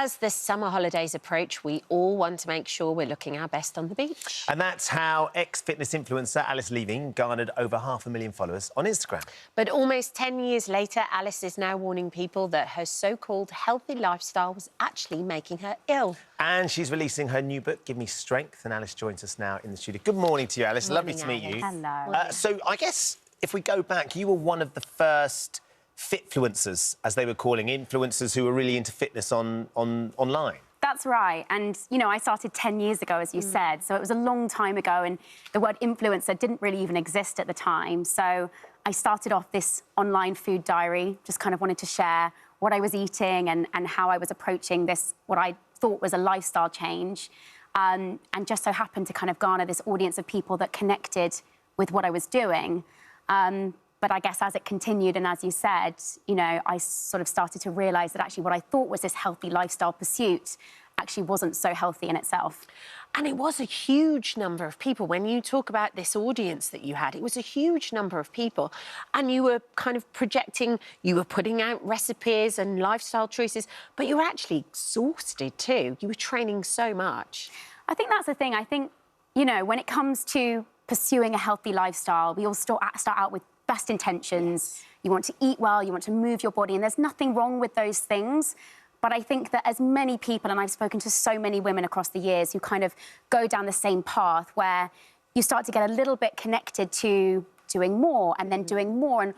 As the summer holidays approach, we all want to make sure we're looking our best on the beach. And that's how ex-fitness influencer Alice Leaving garnered over 500,000 followers on Instagram. But almost 10 years later, Alice is now warning people that her so-called healthy lifestyle was actually making her ill. And she's releasing her new book, Give Me Strength, and Alice joins us now in the studio. Good morning to you, Alice. Morning, Lovely to meet you. Hello. So I guess if we go back, you were one of the first fitfluencers, as they were calling influencers who were really into fitness online. That's right. And, you know, I started 10 years ago, as you said, so it was a long time ago, and the word influencer didn't really even exist at the time. So I started off this online food diary, just kind of wanted to share what I was eating and how I was approaching this, what I thought was a lifestyle change, and just so happened to kind of garner this audience of people that connected with what I was doing. But I guess as it continued, and as you said, you know, I sort of started to realise that actually what I thought was this healthy lifestyle pursuit actually wasn't so healthy in itself. And it was a huge number of people. When you talk about this audience that you had, it was a huge number of people. And you were kind of projecting, you were putting out recipes and lifestyle choices, but you were actually exhausted too. You were training so much. I think that's the thing. I think, you know, when it comes to pursuing a healthy lifestyle, we all start out with best intentions. Yes. You want to eat well, you want to move your body, and there's nothing wrong with those things. But I think that as many people, and I've spoken to so many women across the years who kind of go down the same path where you start to get a little bit connected to doing more and then doing more. And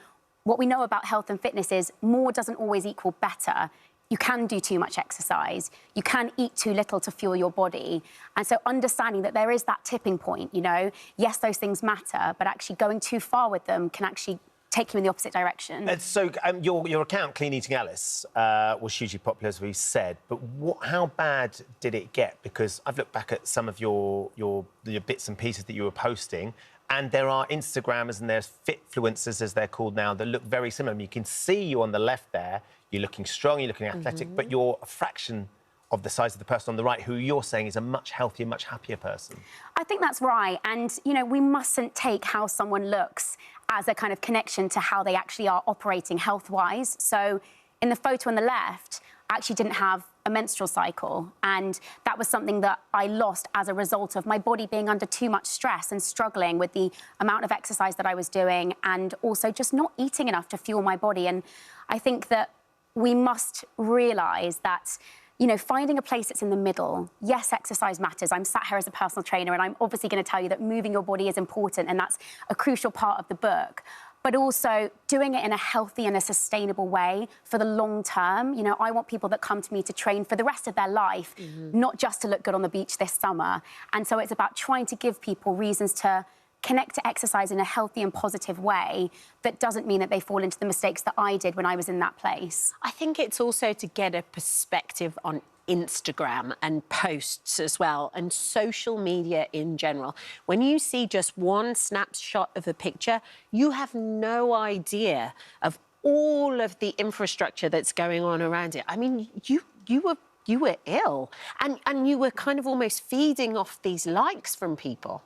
what we know about health and fitness is more doesn't always equal better. You can do too much exercise. You can eat too little to fuel your body. And so understanding that there is that tipping point, you know, yes, those things matter, but actually going too far with them can actually take you in the opposite direction. So your account, Clean Eating Alice, was hugely popular, as we said. But how bad did it get? Because I've looked back at some of your bits and pieces that you were posting, and there are Instagrammers and there's fitfluencers, as they're called now, that look very similar. You can see you on the left there. You're looking strong, you're looking athletic, but you're a fraction of the size of the person on the right, who you're saying is a much healthier, much happier person. I think that's right. And, you know, we mustn't take how someone looks as a kind of connection to how they actually are operating health-wise. So in the photo on the left, I actually didn't have a menstrual cycle. And that was something that I lost as a result of my body being under too much stress and struggling with the amount of exercise that I was doing, and also just not eating enough to fuel my body. And I think that we must realise that, you know, finding a place that's in the middle. Yes, exercise matters. I'm sat here as a personal trainer, and I'm obviously going to tell you that moving your body is important, and that's a crucial part of the book. But also doing it in a healthy and a sustainable way for the long term. You know, I want people that come to me to train for the rest of their life, not just to look good on the beach this summer. And so it's about trying to give people reasons to connect to exercise in a healthy and positive way that doesn't mean that they fall into the mistakes that I did when I was in that place. I think it's also to get a perspective on Instagram and posts as well, and social media in general. When you see just one snapshot of a picture, you have no idea of all of the infrastructure that's going on around it. I mean, you were ill, and you were kind of almost feeding off these likes from people.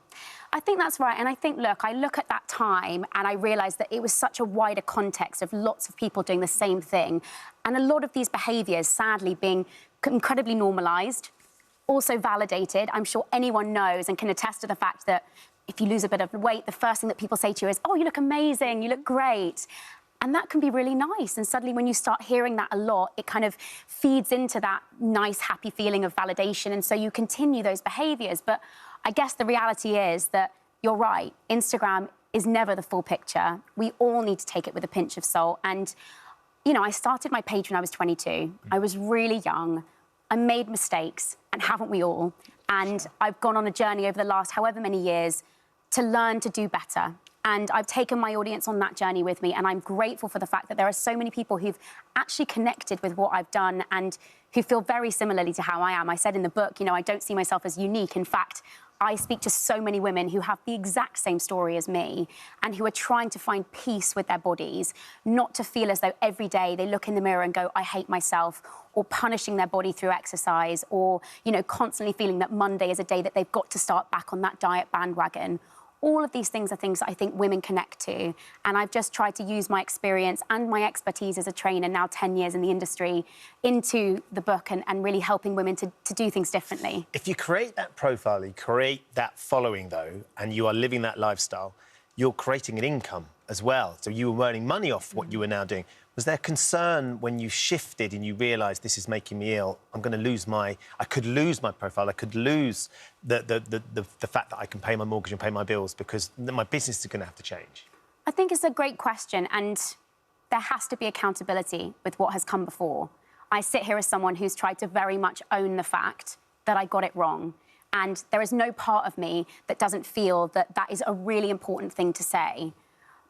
I think that's right. And I think, look, I look at that time and I realise that it was such a wider context of lots of people doing the same thing. And a lot of these behaviours, sadly, being incredibly normalised, also validated. I'm sure anyone knows and can attest to the fact that if you lose a bit of weight, the first thing that people say to you is, oh, you look amazing, you look great. And that can be really nice. And suddenly when you start hearing that a lot, it kind of feeds into that nice, happy feeling of validation. And so you continue those behaviours. But I guess the reality is that you're right. Instagram is never the full picture. We all need to take it with a pinch of salt. And, you know, I started my page when I was 22. I was really young. I made mistakes, and haven't we all? And I've gone on a journey over the last however many years to learn to do better. And I've taken my audience on that journey with me, and I'm grateful for the fact that there are so many people who've actually connected with what I've done and who feel very similarly to how I am. I said in the book, you know, I don't see myself as unique. In fact, I speak to so many women who have the exact same story as me and who are trying to find peace with their bodies, not to feel as though every day they look in the mirror and go, I hate myself, or punishing their body through exercise, or, you know, constantly feeling that Monday is a day that they've got to start back on that diet bandwagon. All of these things are things that I think women connect to. And I've just tried to use my experience and my expertise as a trainer, now 10 years in the industry, into the book and really helping women to do things differently. If you create that profile, you create that following, though, and you are living that lifestyle, you're creating an income as well. So you were earning money off what you were now doing. Was there concern when you shifted and you realised this is making me ill? I'm going to lose I could lose my profile. I could lose the fact that I can pay my mortgage and pay my bills because my business is going to have to change. I think it's a great question, and there has to be accountability with what has come before. I sit here as someone who's tried to very much own the fact that I got it wrong. And there is no part of me that doesn't feel that that is a really important thing to say.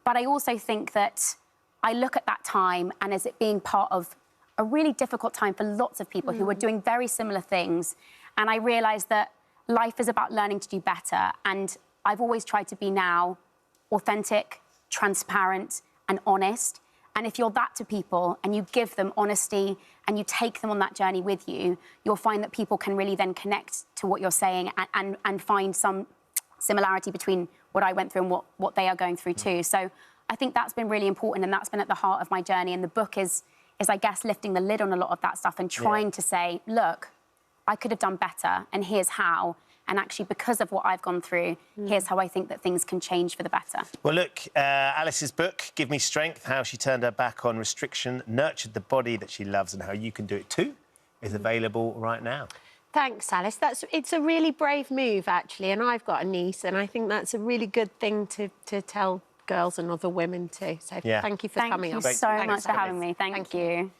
But I also think that I look at that time and as it being part of a really difficult time for lots of people who were doing very similar things. And I realise that life is about learning to do better. And I've always tried to be now authentic, transparent and honest. And if you're that to people and you give them honesty and you take them on that journey with you, you'll find that people can really then connect to what you're saying and find some similarity between what I went through and what they are going through too. So I think that's been really important, and that's been at the heart of my journey. And the book is I guess, lifting the lid on a lot of that stuff and trying to say, look, I could have done better, and here's how. And actually, because of what I've gone through, here's how I think that things can change for the better. Well, look, Alice's book, Give Me Strength, How She Turned Her Back on Restriction, Nurtured the Body That She Loves and How You Can Do It Too, is available right now. Thanks, Alice. It's a really brave move, actually, and I've got a niece, and I think that's a really good thing to tell girls and other women too. So thank you for coming on. Thank you so much for having me. Thank you.